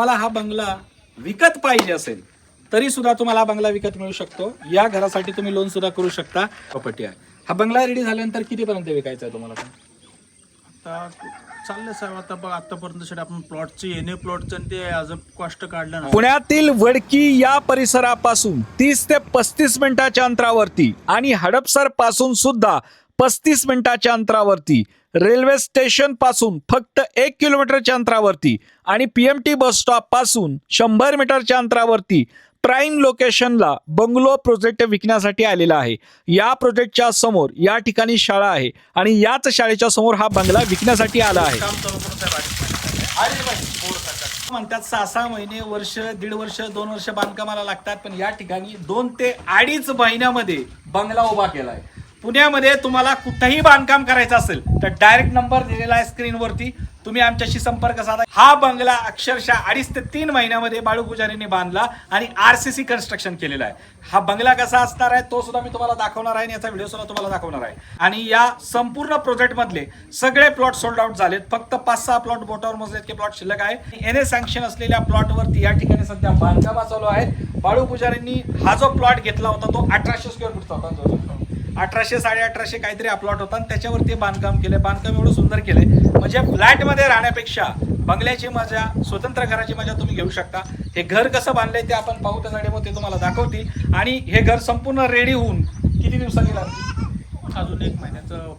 मला हा बंगला विकत पाहिजे असेल तरी सुद्धा तुम्हाला हा बंगला विकत मिळू शकतो। या घरासाठी तुम्ही लोन सुद्धा करू शकता। प्रॉपर्टी आहे। हा बंगला रेडी झाल्यानंतर कितीपर्यंत विकायचा आहे तुम्हाला? आता चाललं साहेब, आता बघ आतापर्यंत आपण प्लॉटचे एने प्लॉटचं ते अजून कॉस्ट काढलं ना। पुण्यातील वडकी या परिसरापासून 30 ते 35 मिनिटाच्या अंतरावरती आणि हडपसर पासून सुद्धा 35 मिनिटाच्या अंतरावरती, रेल्वे स्टेशन पासून फक्त 1 किलोमीटरच्या अंतरावरती आणि पीएमटी बस स्टॉप पासून 100 मीटरच्या अंतरावरती प्राईम लोकेशनला बंगलो प्रोजेक्ट विकण्यासाठी आलेला आहे। या प्रोजेक्टच्या समोर या ठिकाणी शाळा आहे आणि याच शाळेच्या समोर हा बंगला विकण्यासाठी आला आहे। काम चालू करून साहेब म्हणतात 6 महिने, वर्ष, 1.5 वर्ष, 2 वर्ष बांधकामाला लागतात, पण या ठिकाणी 2 ते 2.5 महिन्यामध्ये बंगला उभा केलाय। पुण्यामध्ये तुम्हाला कुठेही बांधकाम करायचं असेल तर डायरेक्ट नंबर दिलेला आहे स्क्रीनवरती, तुम्ही आमच्याशी संपर्क साधा। हा बंगला अक्षरशः 2.5 ते 3 महिन्यामध्ये बाळू पुजारींनी बांधला आणि आरसीसी कन्स्ट्रक्शन केलेला आहे। हा बंगला कसा असणार आहे तो सुद्धा मी तुम्हाला दाखवणार आहे आणि याचा व्हिडिओ सुद्धा तुम्हाला दाखवणार आहे। आणि या संपूर्ण प्रोजेक्ट मधले सगळे प्लॉट सोल्ड आउट झालेत, फक्त 5-6 प्लॉट बोटावर मोजलेत की प्लॉट शिल्लक आहे। एनए सँक्शन असलेल्या प्लॉटवरती या ठिकाणी सध्या बांधकाम चालू आहे। बाळू पुजारींनी हा जो प्लॉट घेतला होता तो 1800 स्क्वेअर फूटचा होता, 1800 1850 काहीतरी प्लॉट होता आणि त्याच्यावरती बांधकाम केलंय। बांधकाम एवढं सुंदर केलंय म्हणजे फ्लॅट मध्ये राहण्यापेक्षा बंगल्याची मजा, स्वतंत्र घराची मजा तुम्ही घेऊ शकता। हे घर कसं बांधलंय ते आपण पाहू, त्याचा डेमो ते तुम्हाला दाखवतील। आणि हे घर संपूर्ण रेडी होऊन किती दिवसांनी लागतील? अजून 1 महिन्याचं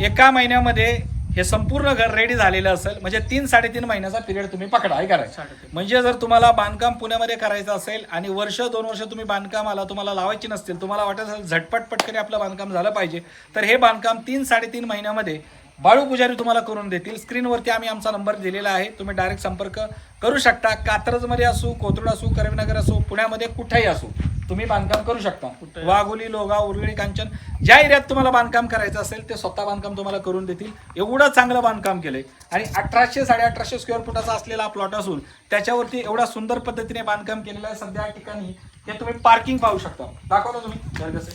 एका महिन्यामध्ये हे संपूर्ण घर रेडी झालेलं असेल म्हणजे 3-3.5 महिन्याचा पिरियड तुम्ही पकडा आहे करायचं। म्हणजे जर तुम्हाला बांधकाम पुण्यामध्ये करायचं असेल आणि 1-2 वर्ष तुम्ही बांधकामाला तुम्हाला लावायची नसतील, तुम्हाला वाटत असेल झटपट पटकन आपलं बांधकाम झालं पाहिजे, तर हे बांधकाम 3-3.5 महिन्यामध्ये बाळू पुजारी तुम्हाला करून देतील। स्क्रीनवरती आम्ही आमचा नंबर दिलेला आहे, तुम्ही डायरेक्ट संपर्क करू शकता। कात्रजमध्ये असू, कोथरूड असू, करवीनगर असू, पुण्यामध्ये कुठेही असू तुम्ही बांधकाम करू शकता। वाघोली, लोगाव, उरळी, कांचन ज्या एरियात तुम्हाला बांधकाम करायचं असेल ते स्वतः बांधकाम तुम्हाला करून देतील। एवढं चांगलं बांधकाम केलंय आणि 1800-1850 स्क्वेअर फुटाचा असलेला प्लॉट असून त्याच्यावरती एवढा सुंदर पद्धतीने बांधकाम केलेलं आहे। सध्या या ठिकाणी हे तुम्ही पार्किंग पाहू शकता, दाखवतो तुम्ही घर कसं।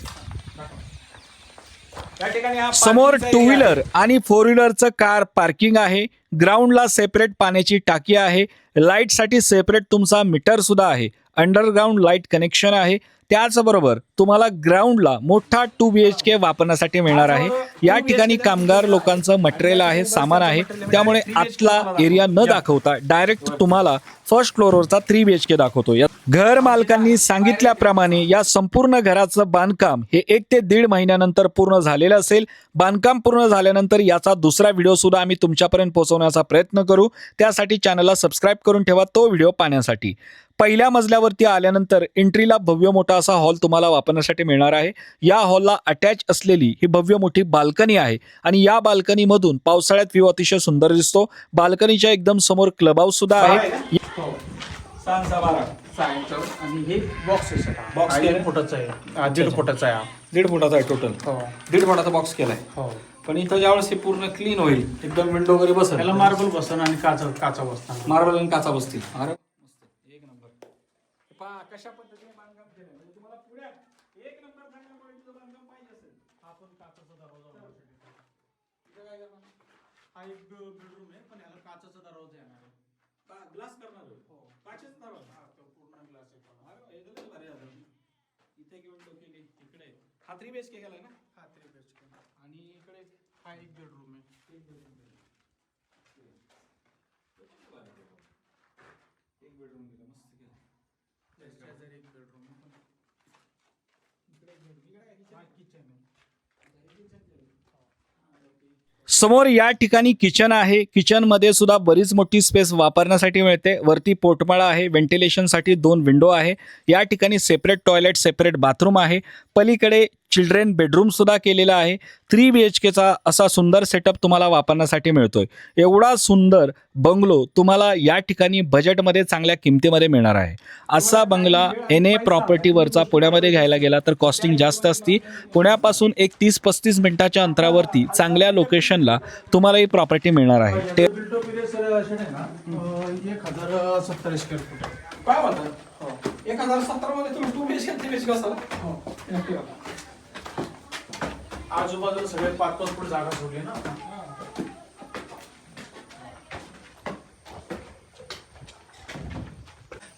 या ठिकाणी समोर 2 व्हीलर आणि 4 व्हीलरचं कार पार्किंग आहे। ग्राउंडला सेपरेट पाण्याची टाकी आहे। लाईट साठी सेपरेट तुमचा मीटर सुद्धा आहे। अंडरग्राउंड लाईट कनेक्शन आहे। त्याचबरोबर तुम्हाला ग्राउंडला मोठा 2 BHK वापरण्यासाठी मिळणार आहे। या ठिकाणी कामगार लोकांचं मटेरियल आहे, सामान आहे, त्यामुळे आतला एरिया न दाखवता डायरेक्ट तुम्हाला फर्स्ट फ्लोअरवरचा 3 BHK दाखवतो। घर मालकांनी सांगितल्याप्रमाणे या संपूर्ण घराचं बांधकाम हे 1 ते 1.5 महिन्यानंतर पूर्ण झालेलं असेल। बांधकाम पूर्ण झाल्यानंतर याचा दुसरा व्हिडिओ सुद्धा आम्ही तुमच्यापर्यंत पोहोचवण्याचा प्रयत्न करू, त्यासाठी चॅनलला सबस्क्राईब करून ठेवा तो व्हिडिओ पाहण्यासाठी। पहिल्या मजल्यावरती आल्यानंतर एंट्रीला भव्य मोठा असा हॉल तुम्हाला वापरण्यासाठी मिळणार आहे। या हॉलला अटॅच असलेली ही भव्य मोठी बाल्कनी आहे आणि या बाल्कनी मधून पावसाळ्यात व्ह्यू अतिशय सुंदर दिसतो। बाल्कनीच्या एकदम समोर क्लब हाऊस सुद्धा आहे। आणि हे बॉक्स आहे सर, बॉक्स 1 फुटाचा आहे, 1.5 फुटाचा आहे, 1.5 फुटाचा आहे टोटल। हो 1.5 फुटाचा बॉक्स केलाय। हो। पण इथं ज्यावेळेस हे पूर्ण क्लीन होईल, एकदम विंडो वगैरे बसेल, त्याला मार्बल बसन आणि काचा बसणार, मार्बल आणि काचा बसतील। अरे मस्त, एक नंबर। पहा कशा पद्धतीने बांधकाम केलंय, म्हणजे तुम्हाला पुण्यात एक नंबर चांगल्या क्वालिटीचं बांधकाम पाहिजे असेल, आपण काचाचा दरवाजा इथं काय करणार? हा एक बेडरूम आहे, पण याला काचाचा दरवाजा येणार आहे। ग्लास करणार आहे? हो, काचेच दरवाजा? हा तो पूर्ण ग्लास आहे। अरे हे तर भारी झालं। इथे एक विंडो केली, इकडे हा 3 BHK केलाय ना? हा 3 BHK आणि इकडे हा एक बेडरूम आहे। एक बेडरूम केलं, मस्त केलं। शेजारी एक बेडरूम आहे, इकडे किचन आहे। समोर या ठिकाणी किचन आहे। किचन मध्ये सुद्धा बरीच मोठी स्पेस वापरण्यासाठी मिळते। वरती पोटमाळा आहे, व्हेंटिलेशन साठी 2 विंडो आहे। या ठिकाणी सेपरेट टॉयलेट, सेपरेट बाथरूम आहे। पलीकडे चिल्ड्रेन बेडरूम सुद्धा केलेला आहे। 3 BHKचा असा सुंदर सेटअप तुम्हाला वापरण्यासाठी मिळतोय। एवढा सुंदर बंगलो तुम्हाला या ठिकाणी बजेटमध्ये चांगल्या किमतीमध्ये मिळणार आहे। असा बंगला एनए प्रॉपर्टीवरचा पुण्यामध्ये घ्यायला गेला तर कॉस्टिंग जास्त असती। पुण्यापासून एक 30-35 मिनिटाच्या अंतरावरती चांगल्या लोकेशनला तुम्हाला ही प्रॉपर्टी मिळणार आहे। 1070 स्क्वेअर फूट आहे। काय म्हणतात? 1070 मध्ये तुम्ही 2 BHK 3 BHK असाल? हो, आजूबाजूला सगळे 5-5 फूट जागा सोडली ना।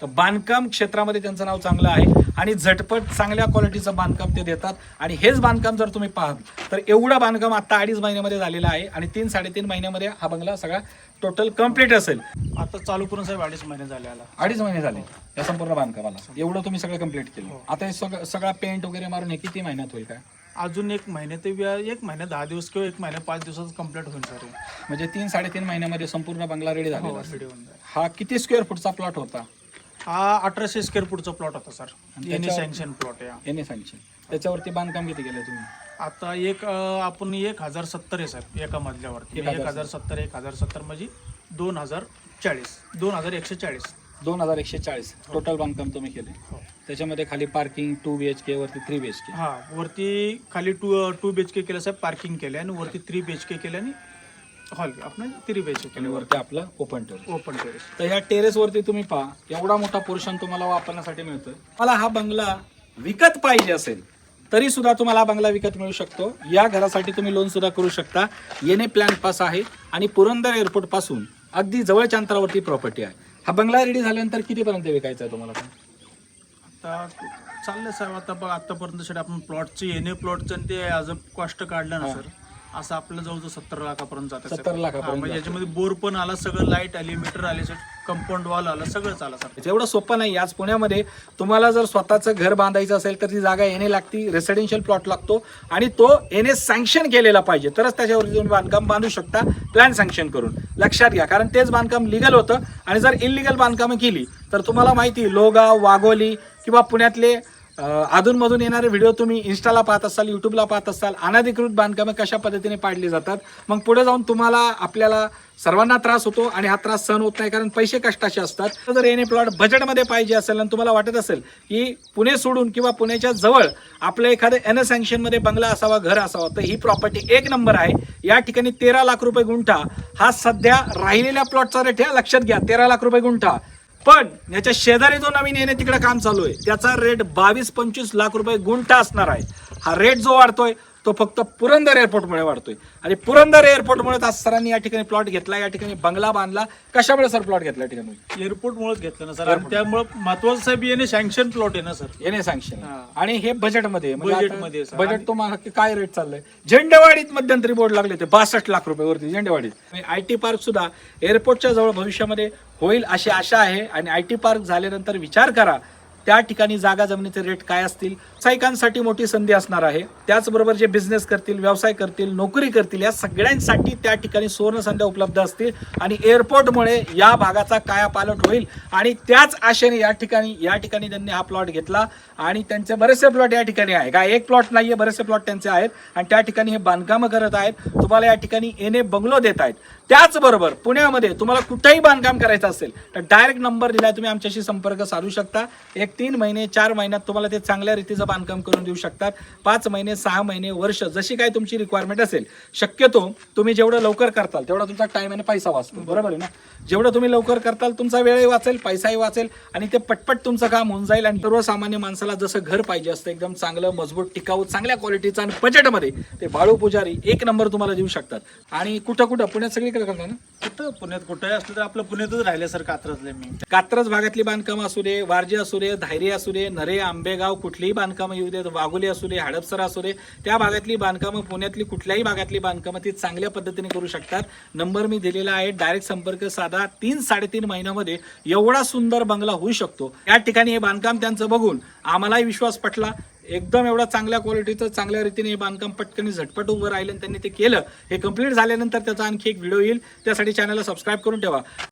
तर बांधकाम क्षेत्रामध्ये त्यांचं नाव चांगलं आहे आणि झटपट चांगल्या क्वालिटीचं बांधकाम ते देतात. आणि हेच बांधकाम जर तुम्ही पाहाल तर एवढं बांधकाम आता 2.5 महिन्यामध्ये झालेलं आहे आणि 3-3.5 महिन्यामध्ये हा बंगला सगळा टोटल कम्प्लीट असेल. आता चालू करून साहेब 2.5 महिने झाले आला. 2.5 महिने झाले या संपूर्ण बांधकामाला. एवढं तुम्ही सगळं कम्प्लीट केलं. आता हे सगळा पेंट वगैरे मारून हे किती महिन्यात होईल काय? अजून 1 महिने ते 1 महिना 10 दिवस किंवा 1 महिना 5 दिवसात कम्प्लीट होईल सर. म्हणजे 3-3.5 महिन्यामध्ये संपूर्ण बंगला रेडी झालेला असेल. व्हिडिओ होऊन जाईल. हा किती स्क्वेअर फुटचा प्लॉट होता? हा 1800 स्क्वेअर फूटचा प्लॉट होता सर. त्याच्यावर- सँक्शन प्लॉट आहे. एने सँक्शन. त्याच्यावरती बांधकाम किती केलं तुम्ही? आता आपण 1070 आहे साहेब एका मजल्यावरती. 1070 1070 म्हणजे 2040 2140. 2140 टोटल बांधकाम तुम्ही केले. हो. त्याच्यामध्ये खाली पार्किंग 2 BHK वरती 3 BHK. हा वरती खाली 2 BHK केलं साहेब, पार्किंग केलं आणि वरती 3 BHK केलं आणि हॉल आपण 3 BHK आणि केलं वरती आपलं ओपन टेरेस. Open terrace. तर ह्या टेरेस वरती तुम्ही पहा एवढा मोठा पोर्शन तुम्हाला वापरण्यासाठी मिळतोय. मला हा बंगला विकत पाहिजे असेल तरी सुद्धा तुम्हाला हा बंगला विकत मिळू शकतो. या घरासाठी तुम्ही लोन सुद्धा करू शकता. येणे प्लॅन पास आहे आणि पुरंदर एअरपोर्ट पासून अगदी जवळच्या अंतरावरती प्रॉपर्टी आहे. हा बंगला रेडी झाल्यानंतर कितीपर्यंत विकायचा आहे तुम्हाला? आता चाललंय साहेब. आता बघ आतापर्यंत शेट आपण प्लॉटचे प्लॉटचं आणि ते आज कॉस्ट काढलं ना सर, असं आपलं जवळजवळ 70 लाखापर्यंत जातं. 70 लाखापर्यंत म्हणजे याच्यामध्ये बोर पण आला, सगळं लाईट आली, मीटर आले, कंपाऊंड वॉल आला, सगळंच आलं सर. एवढं सोपं नाही. आज पुण्यामध्ये तुम्हाला जर स्वतःचं घर बांधायचं असेल तर ती जागा येणे लागती, रेसिडेन्शियल प्लॉट लागतो आणि तो येणे सँक्शन केलेला पाहिजे तरच त्याच्यावरती तुम्ही बांधकाम बांधू शकता प्लॅन सँक्शन करून. लक्षात घ्या, कारण तेच बांधकाम लिगल होतं. आणि जर इलिगल बांधकामं केली तर तुम्हाला माहिती लोहगाव, वाघोली किंवा पुण्यातले अधूनमधून येणारे व्हिडिओ तुम्ही इंस्टाला पाहत असाल, युट्यूबला पाहत असाल, अनधिकृत बांधकामं कशा पद्धतीने पाडली जातात. मग पुढे जाऊन तुम्हाला आपल्याला सर्वांना त्रास होतो आणि हा त्रास सहन होत नाही, कारण पैसे कष्टाचे असतात. जर येणे प्लॉट बजेटमध्ये पाहिजे असेल आणि तुम्हाला वाटत असेल की पुणे सोडून किंवा पुण्याच्या जवळ आपलं एखादं एन सँक्शनमध्ये बंगला असावा, घर असावं, तर ही प्रॉपर्टी 1 नंबर आहे. या ठिकाणी 13 लाख रुपये गुंठा हा सध्या राहिलेल्या प्लॉटचा रेट आहे. लक्षात घ्या, 13 लाख रुपये गुंठा. पण याच्या शेजारी जो नवीन येणे तिकडे काम चालू आहे त्याचा रेट 22-25 लाख रुपये गुंठा असणार आहे. हा रेट जो वाढतोय तो फक्त पुरंदर एअरपोर्टमुळे वाढतोय आणि पुरंदर एअरपोर्टमुळे आज सरांनी या ठिकाणी प्लॉट घेतला, या ठिकाणी बंगला बांधला. कशामुळे सर प्लॉट घेतला या ठिकाणी? एअरपोर्टमुळेच घेतलं ना सर. आणि त्यामुळे महत्वाचं साहेब येणे सँक्शन प्लॉट आहे ना सर. येणे सँक्शन हा. आणि हे बजेटमध्ये. बजेटमध्ये सर. बजेट तुम्हाला काय रेट चाललंय? झेंडेवाडीत मध्यंतरी बोर्ड लागले ते 62 लाख रुपये वरती झेंडेवाडीत. IT पार्क सुद्धा एअरपोर्टच्या जवळ भविष्यामध्ये होईल अशी आशा आहे. आणि IT पार्क झाल्यानंतर विचार करा त्या ठिकाणी जागा जमिनीचे रेट काय असतील. व्यावसायिकांसाठी मोठी संधी असणार आहे. त्याचबरोबर जे बिझनेस करतील, व्यवसाय करतील, नोकरी करतील, या सगळ्यांसाठी त्या ठिकाणी सुवर्ण संध्या उपलब्ध असतील. आणि एअरपोर्टमुळे या भागाचा कायापालट होईल आणि त्याच आशेने या ठिकाणी त्यांनी हा प्लॉट घेतला. आणि त्यांचे बरेचसे प्लॉट या ठिकाणी आहे. काय एक प्लॉट नाहीये, बरेचसे प्लॉट त्यांचे आहेत आणि त्या ठिकाणी हे बांधकामं करत आहेत. तुम्हाला या ठिकाणी येणे बंगलो देत आहेत. त्याचबरोबर पुण्यामध्ये तुम्हाला कुठेही बांधकाम करायचं असेल तर डायरेक्ट नंबर दिलाय, तुम्ही आमच्याशी संपर्क साधू शकता. 3 महिने 4 महिन्यात तुम्हाला ते चांगल्या रीतीचं बांधकाम करून देऊ शकतात. 5 महिने 6 महिने वर्ष जशी काय तुमची रिक्वायरमेंट असेल. शक्यतो तुम्ही जेवढं लवकर करताल तेवढा तुमचा टाइम आणि पैसा वाचतो. बरोबर आहे ना? जेवढं तुम्ही लवकर करताल तुमचा वेळही वाचेल, पैसाही वाचेल आणि ते पटपट तुमचं काम होऊन जाईल. आणि सर्वसामान्य माणसाला जसं घर पाहिजे असतं, एकदम चांगलं, मजबूत, टिकाऊ, चांगल्या क्वालिटीचं आणि बजेटमध्ये, ते बाळू पुजारी 1 नंबर तुम्हाला देऊ शकतात. आणि कुठं पुण्यात सगळीकडे करतात ना? कुठं पुण्यात कुठंही असलं तर आपलं पुण्यातच राहिले सर. कात्रजले मी कात्रज भागातली बांधकामं असू दे, वारजे असू दे, धायरी असू दे, नरे, आंबेगाव, कुठलीही बांधकामं येऊ देत, वाघोली असू दे, हडपसर असू दे, त्या भागातली बांधकामं, पुण्यातली कुठल्याही भागातली बांधकामं ती चांगल्या पद्धतीने करू शकतात. नंबर मी दिलेला आहे, डायरेक्ट संपर्क साधा. 3-3.5 महिन्यामध्ये एवढा सुंदर बंगला होऊ शकतो. या ठिकाणी हे बांधकाम त्यांचं बघून आम्हालाही विश्वास पटला. एकदम एवढा चांगल्या क्वालिटीचं, चांगल्या रीतीने हे बांधकाम पटकन झटपट उभं राहिलं आणि त्यांनी ते केलं. हे कंप्लीट झाल्यानंतर त्याचा आणखी एक व्हिडिओ येईल, त्यासाठी चॅनलला सबस्क्राईब करून ठेवा.